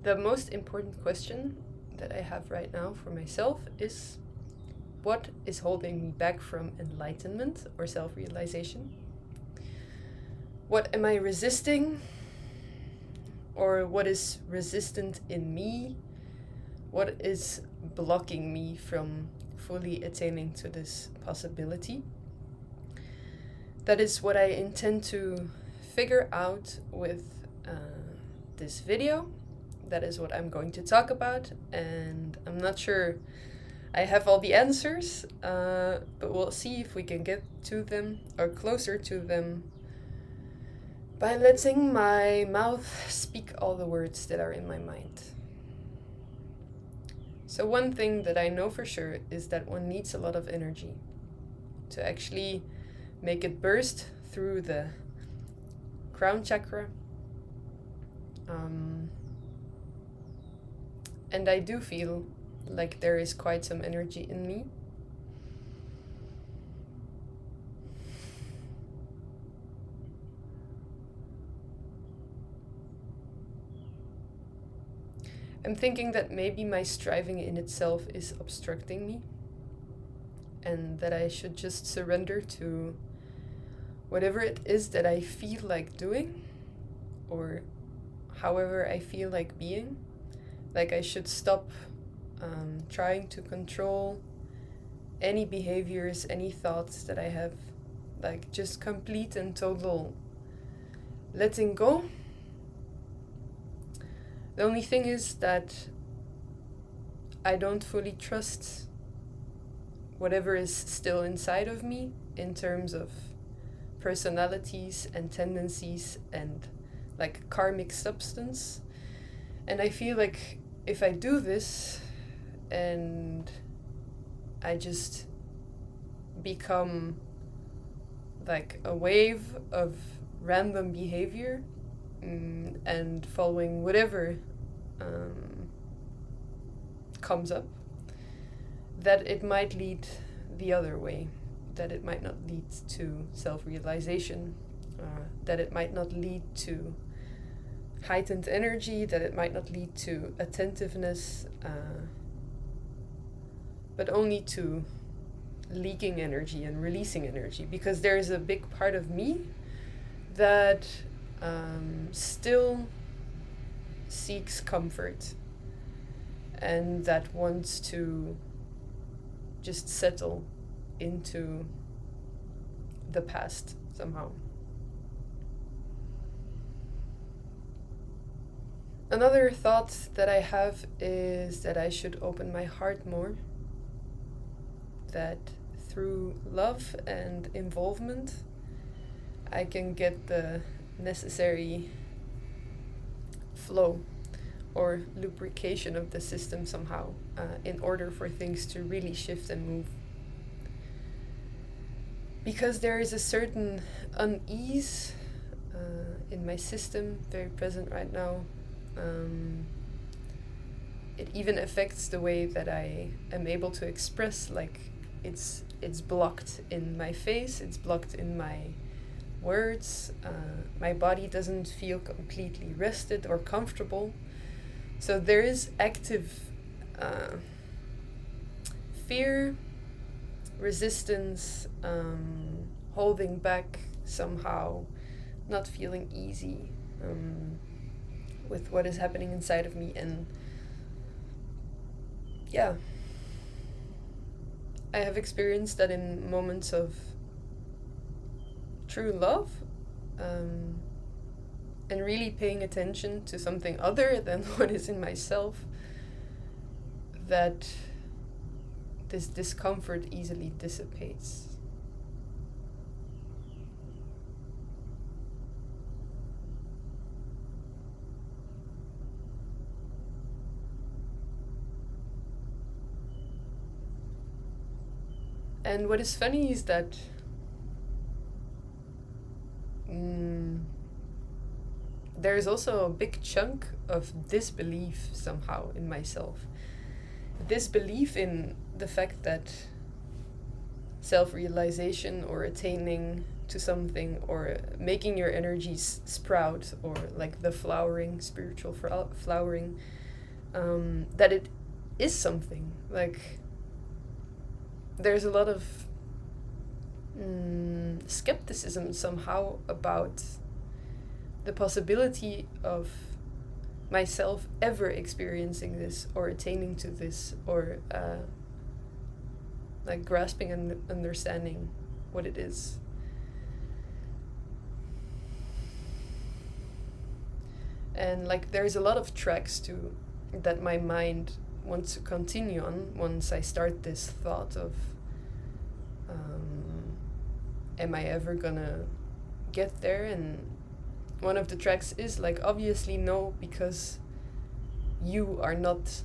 the most important question that I have right now for myself is, what is holding me back from enlightenment or self-realization? What am I resisting? Or what is resistant in me? What is blocking me from fully attaining to this possibility? That is what I intend to figure out with this video. That is what I'm going to talk about, and I'm not sure I have all the answers, but we'll see if we can get to them or closer to them by letting my mouth speak all the words that are in my mind. So one thing that I know for sure is that one needs a lot of energy to actually make it burst through the crown chakra. And I do feel like there is quite some energy in me. I'm thinking that maybe my striving in itself is obstructing me, and that I should just surrender to whatever it is that I feel like doing, or however I feel like being. Like I should stop trying to control any behaviors, any thoughts that I have. Like just complete and total letting go. The only thing is that I don't fully trust whatever is still inside of me in terms of personalities and tendencies and like karmic substance. And I feel like if I do this and I just become like a wave of random behavior and following whatever comes up, that it might lead the other way, that it might not lead to self-realization, that it might not lead to heightened energy, that it might not lead to attentiveness, but only to leaking energy and releasing energy, because there is a big part of me that still seeks comfort and that wants to just settle into the past somehow. Another thought that I have is that I should open my heart more, that through love and involvement I can get the necessary flow or lubrication of the system somehow, in order for things to really shift and move. Because there is a certain unease in my system very present right now. It even affects the way that I am able to express, like it's blocked in my face, it's blocked in my words, my body doesn't feel completely rested or comfortable. So there is active fear, resistance, holding back somehow, not feeling easy with what is happening inside of me. And yeah, I have experienced that in moments of true love, and really paying attention to something other than what is in myself, that this discomfort easily dissipates. And what is funny is that there's also a big chunk of disbelief somehow in myself. Disbelief in the fact that self-realization or attaining to something, or making your energies sprout, or like the flowering, spiritual flowering, that it is something. Like, there's a lot of skepticism somehow about the possibility of myself ever experiencing this, or attaining to this, or like grasping and understanding what it is. And like, there's a lot of tracks too that my mind wants to continue on once I start this thought of, am I ever gonna get there? And one of the tracks is like, obviously no, because you are not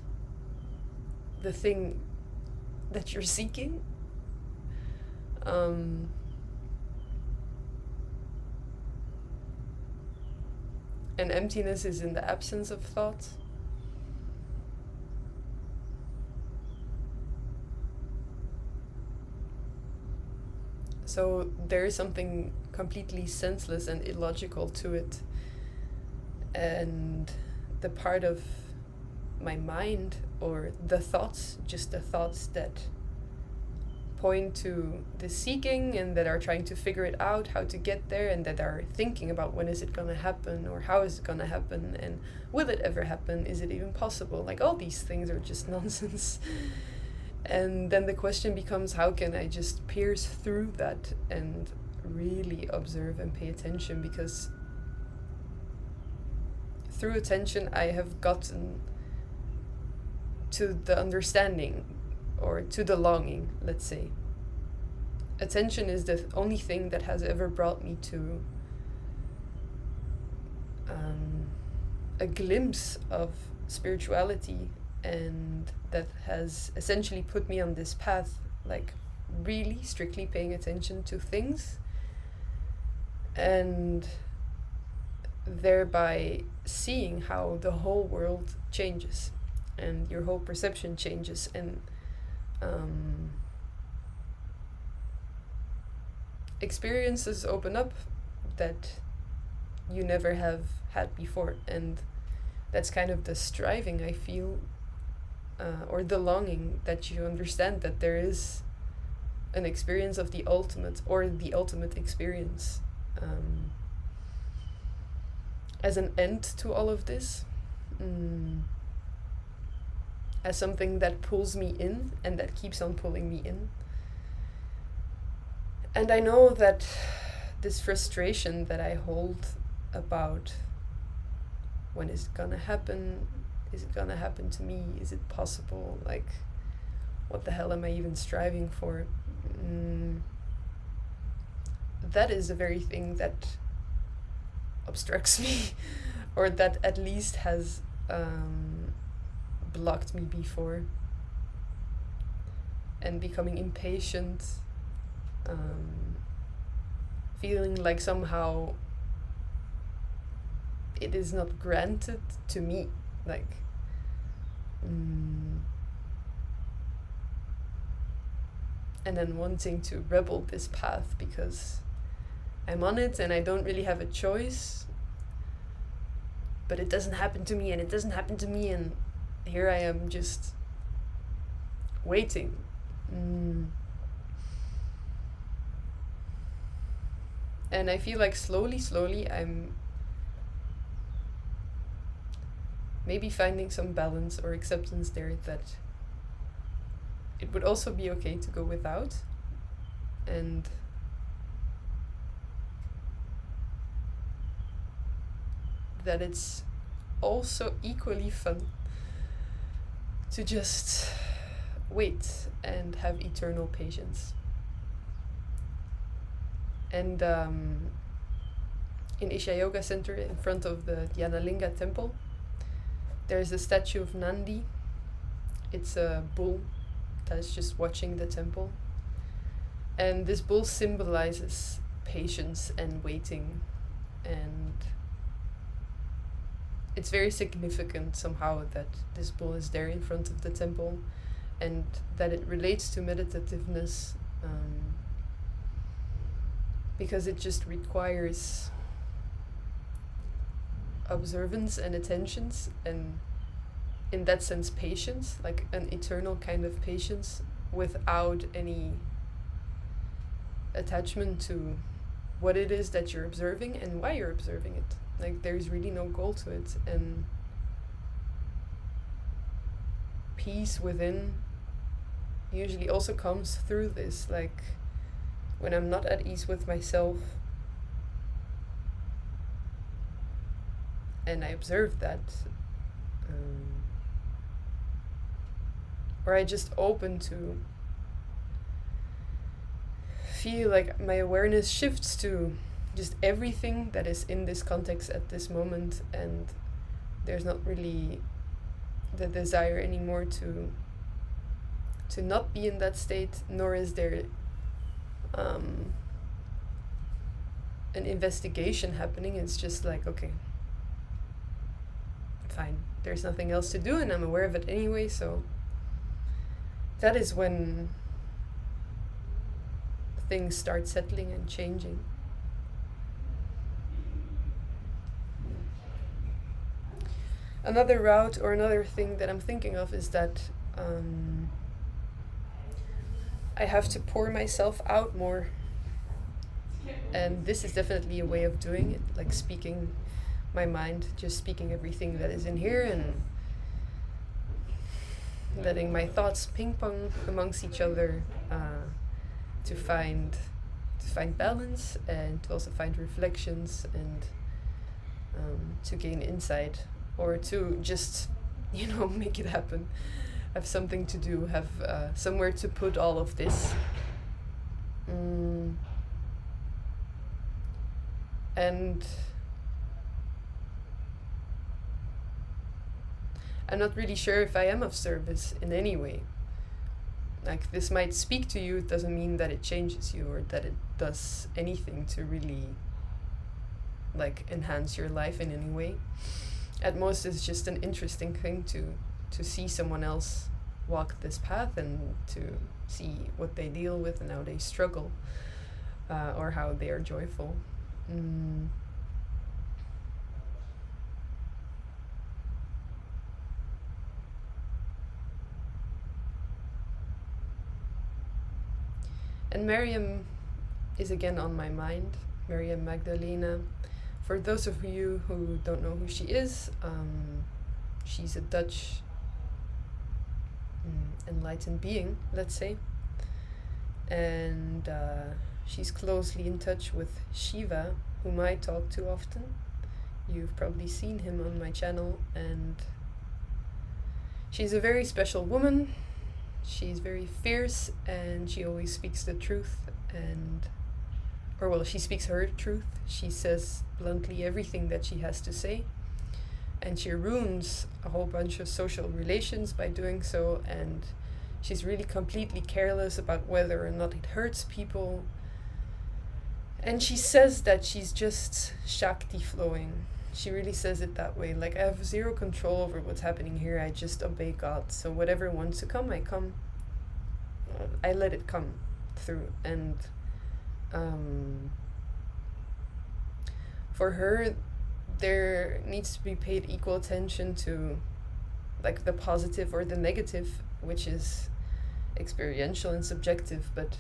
the thing that you're seeking. And emptiness is in the absence of thought. So there is something completely senseless and illogical to it. And the part of my mind, or the thoughts, just the thoughts that point to the seeking and that are trying to figure it out, how to get there, and that are thinking about when is it gonna happen, or how is it gonna happen, and will it ever happen, is it even possible? Like, all these things are just nonsense. And then the question becomes, how can I just pierce through that and really observe and pay attention? Because through attention I have gotten to the understanding, or to the longing, let's say. Attention is the only thing that has ever brought me to a glimpse of spirituality, and that has essentially put me on this path, like really strictly paying attention to things, and thereby seeing how the whole world changes and your whole perception changes, and experiences open up that you never have had before. And that's kind of the striving I feel, or the longing, that you understand that there is an experience of the ultimate, or the ultimate experience, as an end to all of this, as something that pulls me in and that keeps on pulling me in. And I know that this frustration that I hold about when is it gonna happen, is it gonna happen to me, is it possible, like, what the hell am I even striving for? That is the very thing that obstructs me, or that at least has blocked me before. And becoming impatient, feeling like somehow it is not granted to me, like, and then wanting to rebel this path because I'm on it and I don't really have a choice, but it doesn't happen to me, and it doesn't happen to me, and here I am just waiting. And I feel like slowly I'm maybe finding some balance or acceptance there, that it would also be okay to go without, and that it's also equally fun to just wait and have eternal patience. And in Isha Yoga Center, in front of the Dhyanalinga temple, there's a statue of Nandi. It's a bull that is just watching the temple. And this bull symbolizes patience and waiting. And it's very significant somehow that this bull is there in front of the temple, and that it relates to meditativeness. because it just requires observance and attentions, and in that sense patience, like an eternal kind of patience without any attachment to what it is that you're observing and why you're observing it. Like there's really no goal to it, and peace within usually also comes through this. Like when I'm not at ease with myself and I observe that, or I just open to feel like my awareness shifts to just everything that is in this context at this moment, and there's not really the desire anymore to not be in that state, nor is there an investigation happening. It's just like, okay, fine, there's nothing else to do and I'm aware of it anyway. So that is when things start settling and changing. Another route or another thing that I'm thinking of is that I have to pour myself out more. And this is definitely a way of doing it, like speaking my mind, just speaking everything that is in here and letting my thoughts ping pong amongst each other, to find balance, and to also find reflections, and to gain insight, or to just make it happen, have something to do, have somewhere to put all of this. And I'm not really sure if I am of service in any way. Like, this might speak to you, it doesn't mean that it changes you or that it does anything to really enhance your life in any way. At most, it's just an interesting thing to see someone else walk this path and to see what they deal with and how they struggle, or how they are joyful. And Miriam is again on my mind, Miriam Magdalena. For those of you who don't know who she is, she's a Dutch enlightened being, let's say. And she's closely in touch with Shiva, whom I talk to often. You've probably seen him on my channel, and she's a very special woman. She's very fierce, and she always speaks the truth, she speaks her truth. She says bluntly everything that she has to say, and she ruins a whole bunch of social relations by doing so, and she's really completely careless about whether or not it hurts people. And she says that she's just Shakti flowing. She really says it that way. Like, I have zero control over what's happening here. I just obey God. So whatever wants to come, I come. I let it come through. And for her, there needs to be paid equal attention to the positive or the negative, which is experiential and subjective, but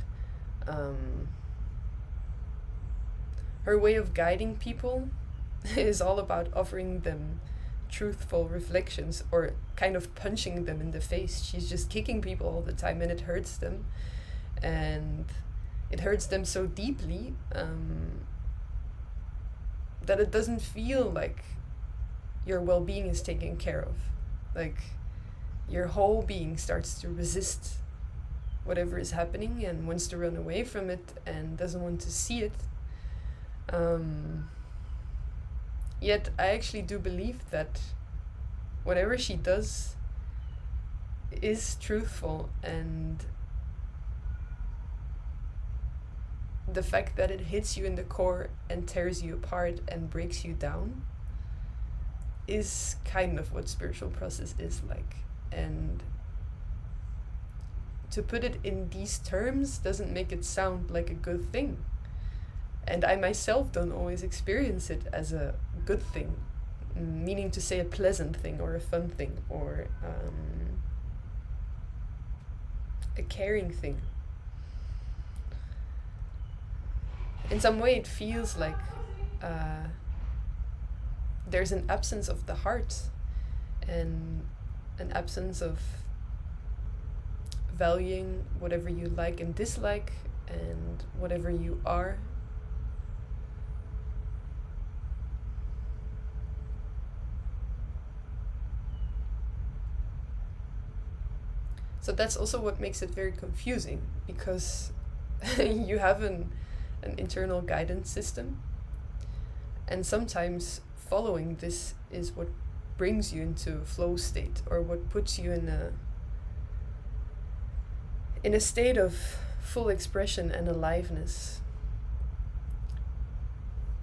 her way of guiding people is all about offering them truthful reflections, or kind of punching them in the face. She's just kicking people all the time, and it hurts them, and it hurts them so deeply that it doesn't feel like your well-being is taken care of. Like, your whole being starts to resist whatever is happening and wants to run away from it and doesn't want to see it. Yet I actually do believe that whatever she does is truthful, and the fact that it hits you in the core and tears you apart and breaks you down is kind of what spiritual process is like. And to put it in these terms doesn't make it sound like a good thing. And I myself don't always experience it as a good thing, meaning to say a pleasant thing or a fun thing or a caring thing. In some way, it feels like there's an absence of the heart and an absence of valuing whatever you like and dislike and whatever you are. So that's also what makes it very confusing, because you have an internal guidance system, and sometimes following this is what brings you into a flow state, or what puts you in a state of full expression and aliveness.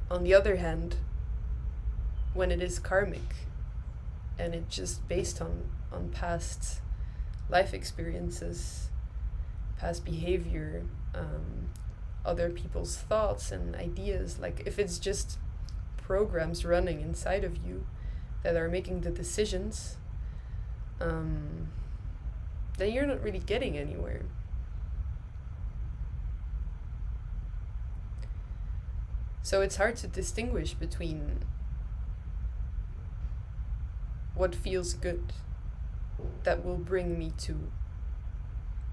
On the other hand, when it is karmic and it's just based on past life experiences, past behavior, other people's thoughts and ideas, like if it's just programs running inside of you that are making the decisions, then you're not really getting anywhere. So it's hard to distinguish between what feels good that will bring me to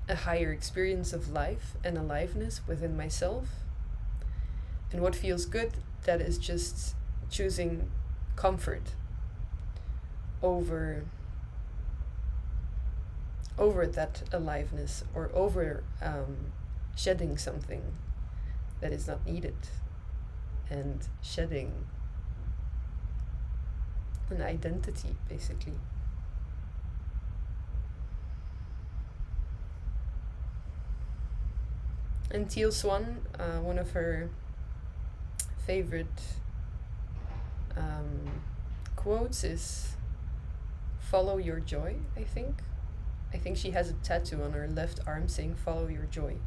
a higher experience of life and aliveness within myself, and what feels good that is just choosing comfort over that aliveness, or over shedding something that is not needed, and shedding an identity, basically. And Teal Swan, one of her favorite quotes is "Follow your joy," I think. I think she has a tattoo on her left arm saying "Follow your joy."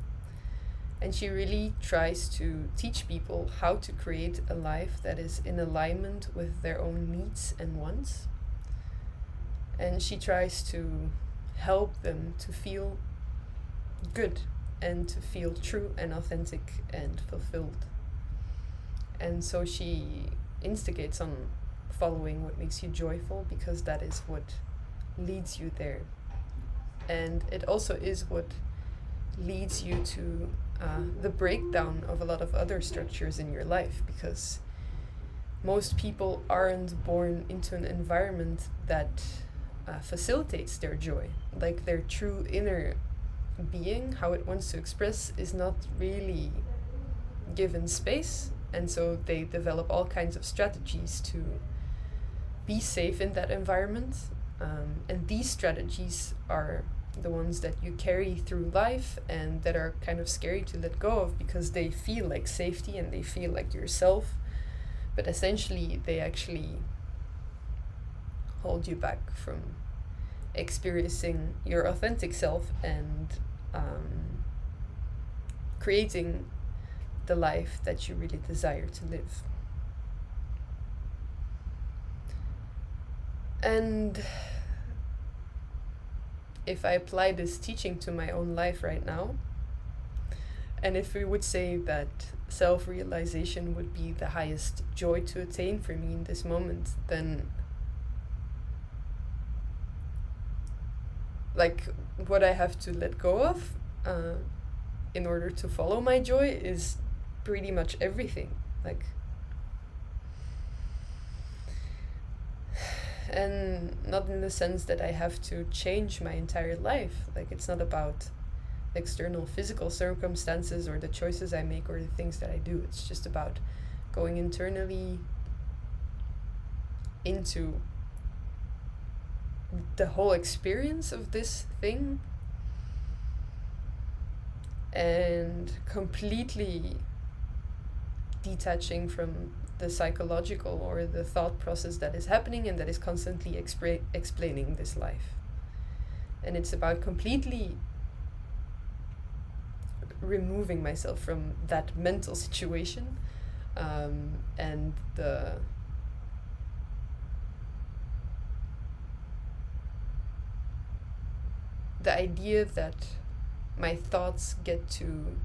And she really tries to teach people how to create a life that is in alignment with their own needs and wants. And she tries to help them to feel good and to feel true and authentic and fulfilled. And so she instigates on following what makes you joyful, because that is what leads you there. And it also is what leads you to the breakdown of a lot of other structures in your life, because most people aren't born into an environment that facilitates their joy. Like their true inner being, how it wants to express, is not really given space, and so they develop all kinds of strategies to be safe in that environment, and these strategies are the ones that you carry through life and that are kind of scary to let go of, because they feel like safety and they feel like yourself, but essentially they actually hold you back from experiencing your authentic self and creating the life that you really desire to live. And if I apply this teaching to my own life right now, and if we would say that self-realization would be the highest joy to attain for me in this moment, then like what I have to let go of in order to follow my joy is pretty much everything. Like, and not in the sense that I have to change my entire life. Like, it's not about external physical circumstances or the choices I make or the things that I do. It's just about going internally into the whole experience of this thing and completely detaching from the psychological or the thought process that is happening and that is constantly explaining this life. And it's about completely removing myself from that mental situation and the idea that my thoughts get to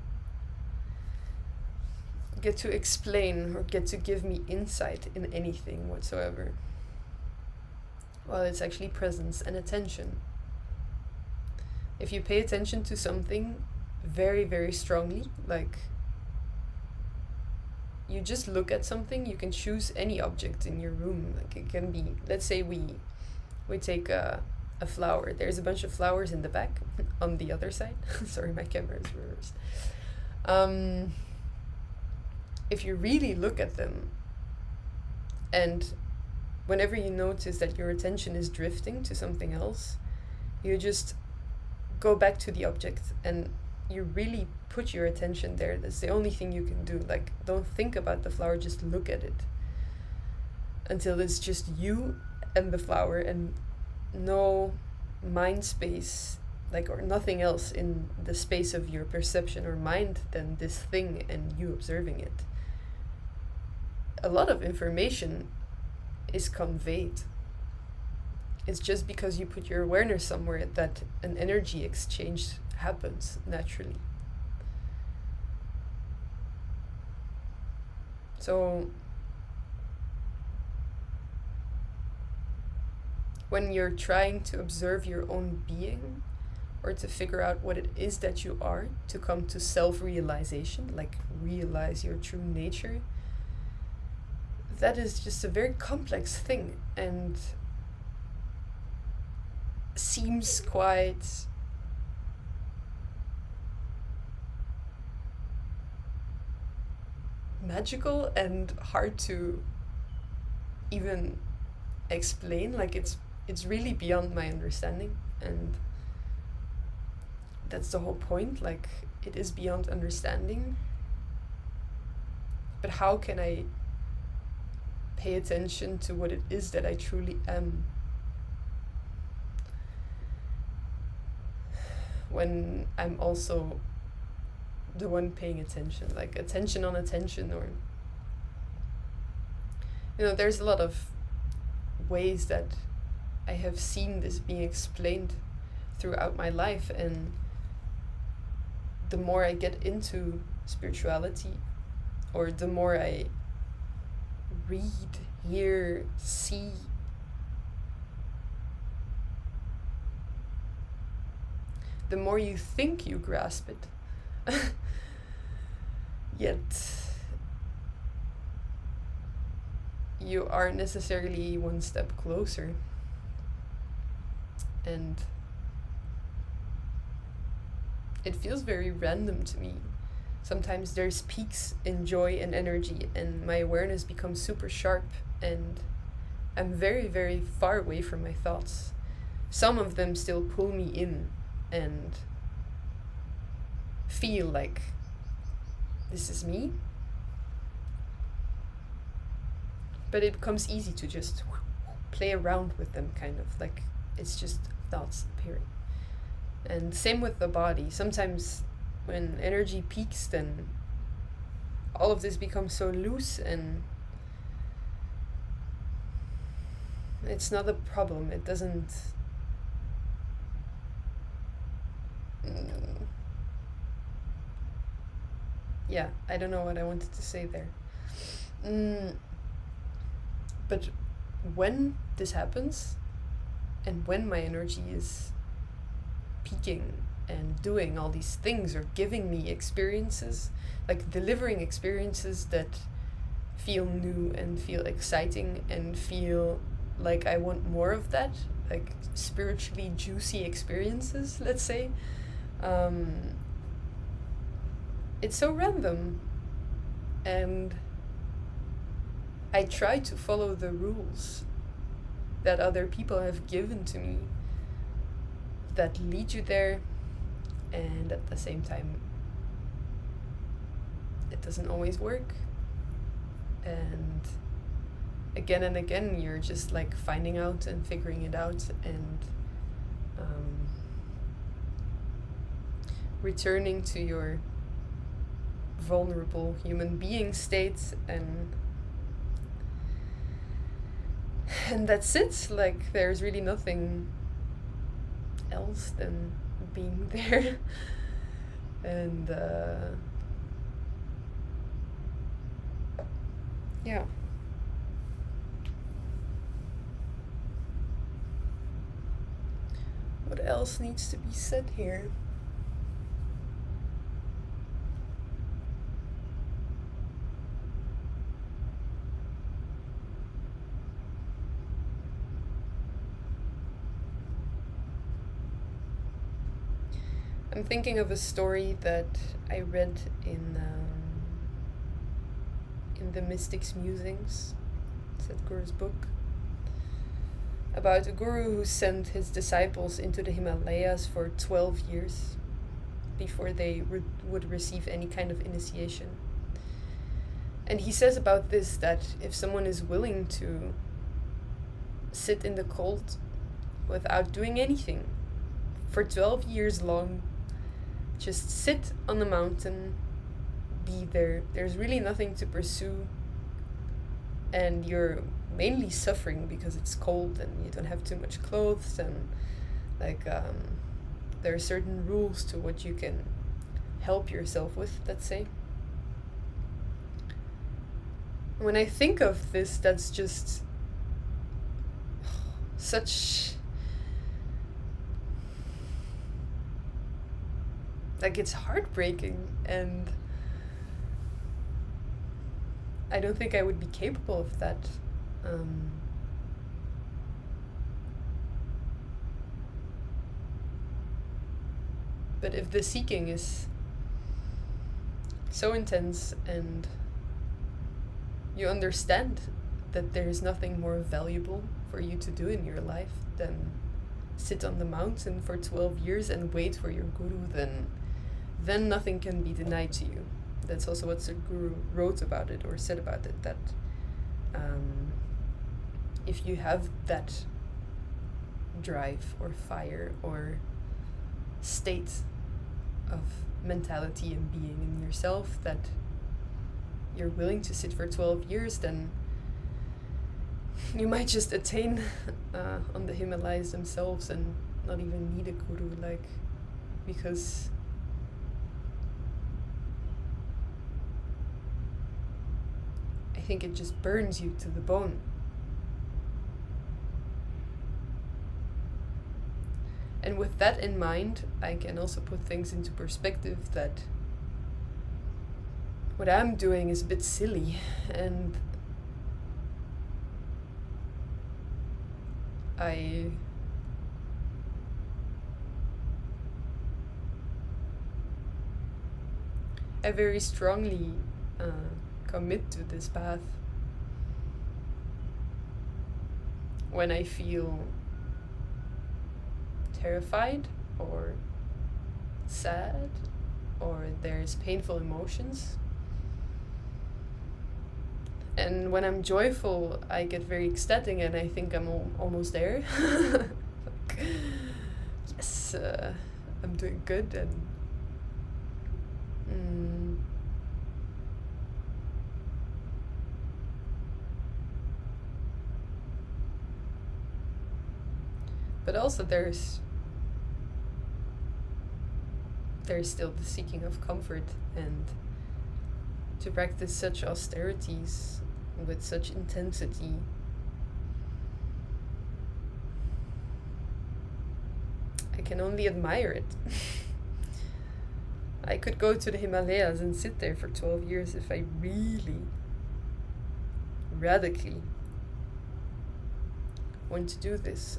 explain or get to give me insight in anything whatsoever. Well, it's actually presence and attention. If you pay attention to something very, very strongly, like you just look at something, you can choose any object in your room. Like it can be, let's say we take a flower. There's a bunch of flowers in the back on the other side. Sorry, my camera is reversed. If you really look at them, and whenever you notice that your attention is drifting to something else, you just go back to the object and you really put your attention there. That's the only thing you can do. Like, don't think about the flower, just look at it until it's just you and the flower and no mind space, like, or nothing else in the space of your perception or mind than this thing and you observing it. A lot of information is conveyed. It's just because you put your awareness somewhere that an energy exchange happens naturally. So when you're trying to observe your own being or to figure out what it is that you are, to come to self-realization, like realize your true nature, that is just a very complex thing and seems quite magical and hard to even explain. Like it's really beyond my understanding, and that's the whole point. Like, it is beyond understanding, but how can I pay attention to what it is that I truly am when I'm also the one paying attention? Like, attention on attention, or there's a lot of ways that I have seen this being explained throughout my life, and the more I get into spirituality, or the more I read, hear, see, the more you think you grasp it. Yet you aren't necessarily one step closer. And it feels very random to me. Sometimes there's peaks in joy and energy, and my awareness becomes super sharp, and I'm very, very far away from my thoughts. Some of them still pull me in and feel like this is me. But it becomes easy to just play around with them, kind of like it's just thoughts appearing. And same with the body. Sometimes when energy peaks, then all of this becomes so loose, and it's not a problem. It doesn't yeah, I don't know what I wanted to say there. But when this happens, and when my energy is peaking and doing all these things, or giving me experiences, like delivering experiences that feel new and feel exciting and feel like I want more of that, like spiritually juicy experiences, let's say, it's so random, and I try to follow the rules that other people have given to me that lead you there, and at the same time it doesn't always work, and again you're just like finding out and figuring it out, and returning to your vulnerable human being state, and that's it. Like, there's really nothing else than being there. And yeah. What else needs to be said here? I'm thinking of a story that I read in the Mystic's Musings, Sadhguru's book, about a guru who sent his disciples into the Himalayas for 12 years before they would receive any kind of initiation. And he says about this that if someone is willing to sit in the cold without doing anything for 12 years long, just sit on the mountain, be there, there's really nothing to pursue, and you're mainly suffering because it's cold and you don't have too much clothes, and there are certain rules to what you can help yourself with, let's say. When I think of this, that's just such, it's heartbreaking, and I don't think I would be capable of that. But if the seeking is so intense and you understand that there is nothing more valuable for you to do in your life than sit on the mountain for 12 years and wait for your guru, then nothing can be denied to you. That's also what the guru wrote about it, or said about it, that if you have that drive or fire or state of mentality and being in yourself, that you're willing to sit for 12 years, then you might just attain on the Himalayas themselves and not even need a guru, because I think it just burns you to the bone. And with that in mind, I can also put things into perspective that what I'm doing is a bit silly, and I very strongly commit to this path when I feel terrified or sad or there's painful emotions. And when I'm joyful, I get very ecstatic and I think I'm almost there. Yes, I'm doing good, and but also there's still the seeking of comfort, and to practice such austerities with such intensity, I can only admire it. I could go to the Himalayas and sit there for 12 years if I really radically want to do this.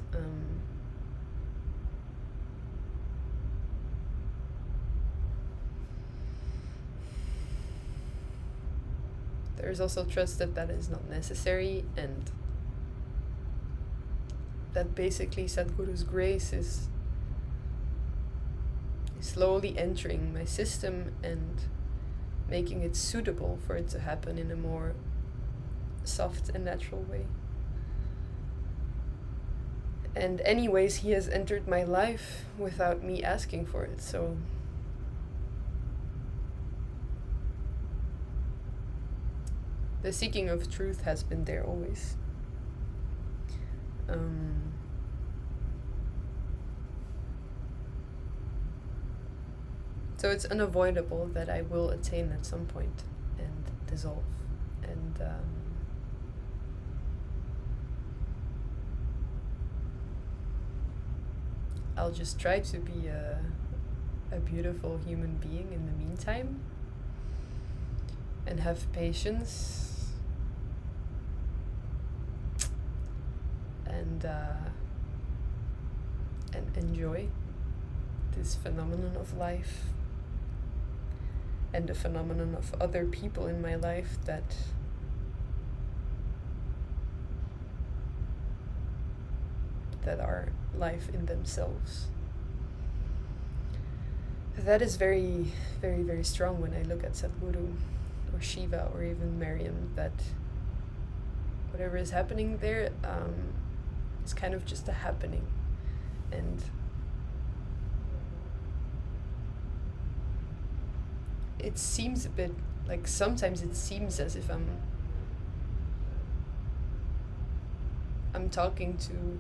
There's also trust that that is not necessary, and that basically Sadhguru's grace is slowly entering my system and making it suitable for it to happen in a more soft and natural way. And anyways, he has entered my life without me asking for it, so the seeking of truth has been there always. So it's unavoidable that I will attain at some point and dissolve. And I'll just try to be a beautiful human being in the meantime, and have patience, and enjoy this phenomenon of life and the phenomenon of other people in my life that are life in themselves. That is very, very, very strong when I look at Sadhguru or Shiva or even Miriam, that whatever is happening there is kind of just a happening. And it seems a bit like, sometimes it seems as if I'm talking to,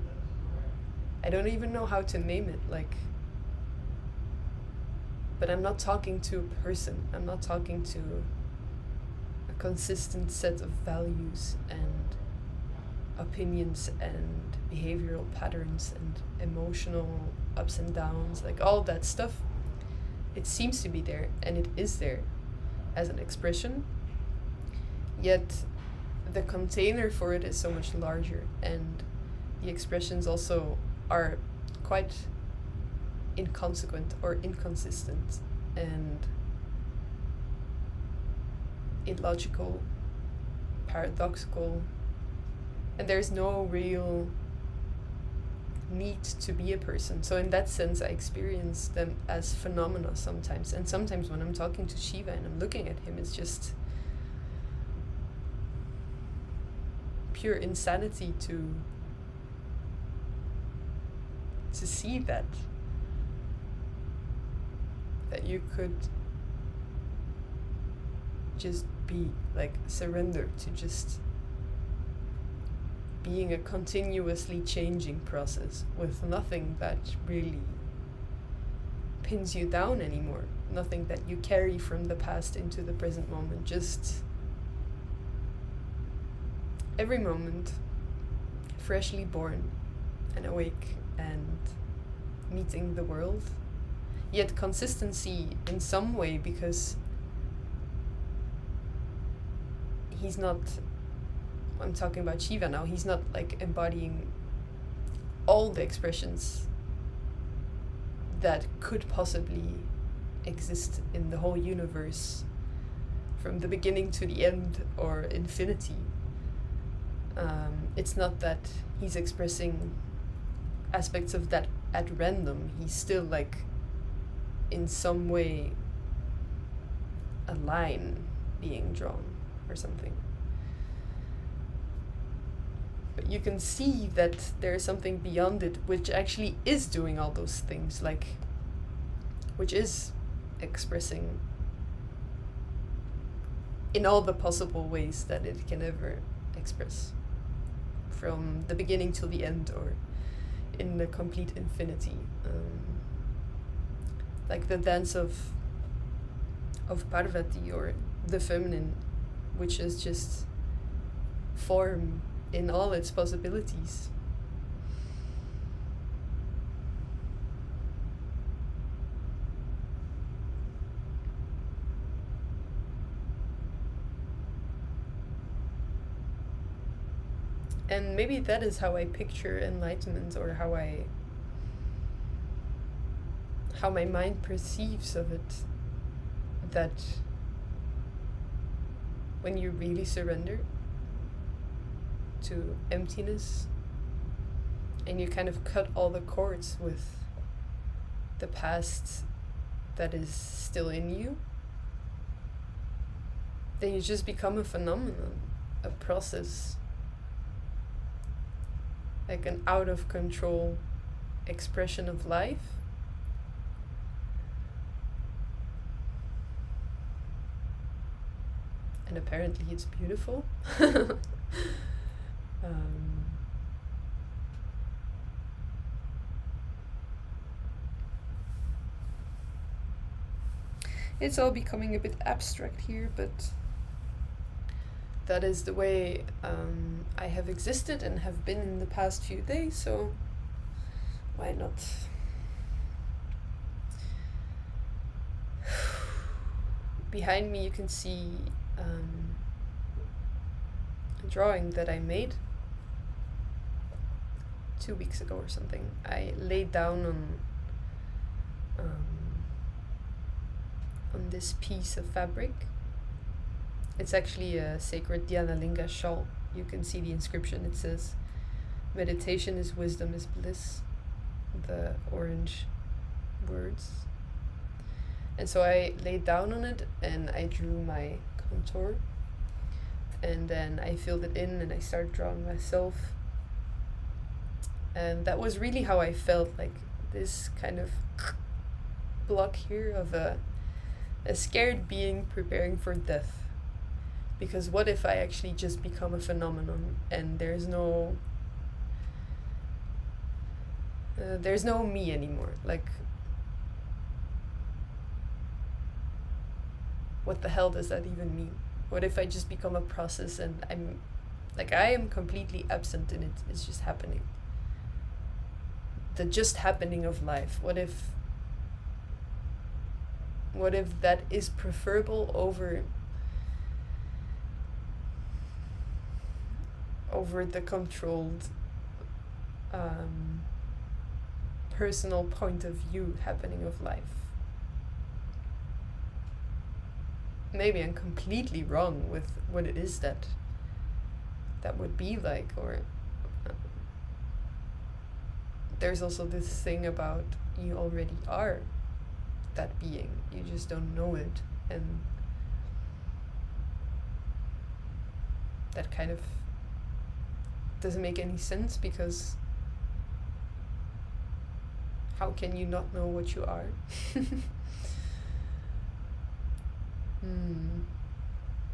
I don't even know how to name it, like, but I'm not talking to a person. I'm not talking to a consistent set of values and opinions and behavioral patterns and emotional ups and downs, like all that stuff. It seems to be there, and it is there as an expression, yet the container for it is so much larger, and the expressions also are quite inconsequent or inconsistent and illogical, paradoxical, and there's no real need to be a person. So in that sense, I experience them as phenomena sometimes, and sometimes when I'm talking to Shiva and I'm looking at him, it's just pure insanity to see that you could just be, like, surrender to just being a continuously changing process with nothing that really pins you down anymore, nothing that you carry from the past into the present moment, just every moment freshly born and awake and meeting the world, yet consistency in some way, because he's not, I'm talking about Shiva now, he's not like embodying all the expressions that could possibly exist in the whole universe from the beginning to the end or infinity. It's not that he's expressing aspects of that at random. He's still, like, in some way a line being drawn or something. But you can see that there's something beyond it which actually is doing all those things, like, which is expressing in all the possible ways that it can ever express, from the beginning till the end, or in the complete infinity. Like the dance of Parvati, or the feminine, which is just form in all its possibilities. And maybe that is how I picture enlightenment, or how my mind perceives of it, that when you really surrender to emptiness and you kind of cut all the cords with the past that is still in you, then you just become a phenomenon, a process, like an out of control expression of life. and apparently it's beautiful. It's all becoming a bit abstract here, but that is the way I have existed and have been in the past few days, so why not? Behind me you can see a drawing that I made 2 weeks ago or something. I laid down on this piece of fabric. It's actually a sacred Dhyanalinga shawl. You can see the inscription. It says, "Meditation is wisdom is bliss," the orange words. And so I laid down on it and I drew my contour, and then I filled it in and I started drawing myself. And that was really how I felt, like this kind of block here of a scared being preparing for death. Because what if I actually just become a phenomenon and there's no me anymore? Like, what the hell does that even mean? What if I just become a process and I am completely absent in it? It's just happening. The just happening of life. What if that is preferable over the controlled personal point of view happening of life? Maybe I'm completely wrong with what it is that would be like, or there's also this thing about you already are that being, you just don't know it, and that kind of doesn't make any sense, because how can you not know what you are?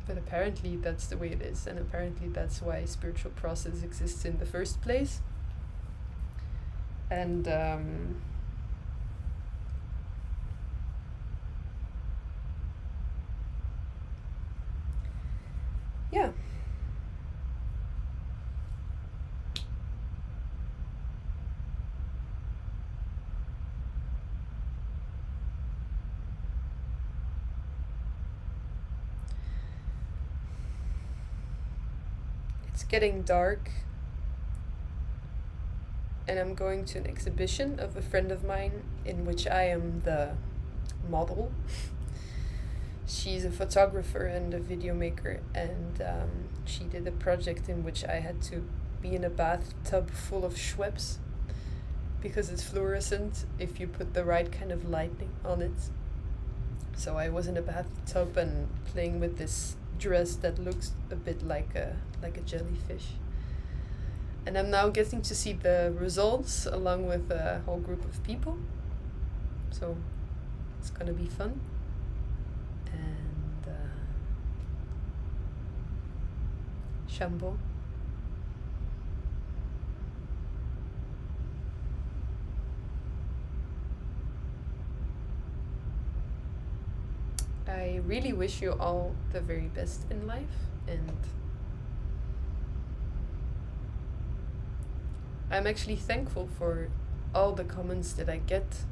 But apparently that's the way it is, and apparently that's why spiritual process exists in the first place. And yeah. It's getting dark, and I'm going to an exhibition of a friend of mine in which I am the model. She's a photographer and a video maker, and she did a project in which I had to be in a bathtub full of Schweppes, because it's fluorescent if you put the right kind of lighting on it. So I was in a bathtub and playing with this dress that looks a bit like a jellyfish. And I'm now getting to see the results along with a whole group of people. So it's gonna be fun. And Shambo. I really wish you all the very best in life, and I'm actually thankful for all the comments that I get.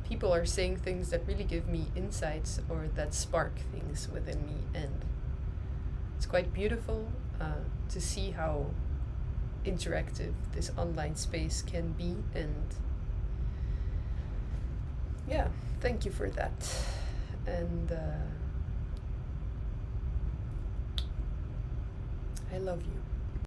People are saying things that really give me insights or that spark things within me, and it's quite beautiful to see how interactive this online space can be, and yeah, thank you for that. And I love you.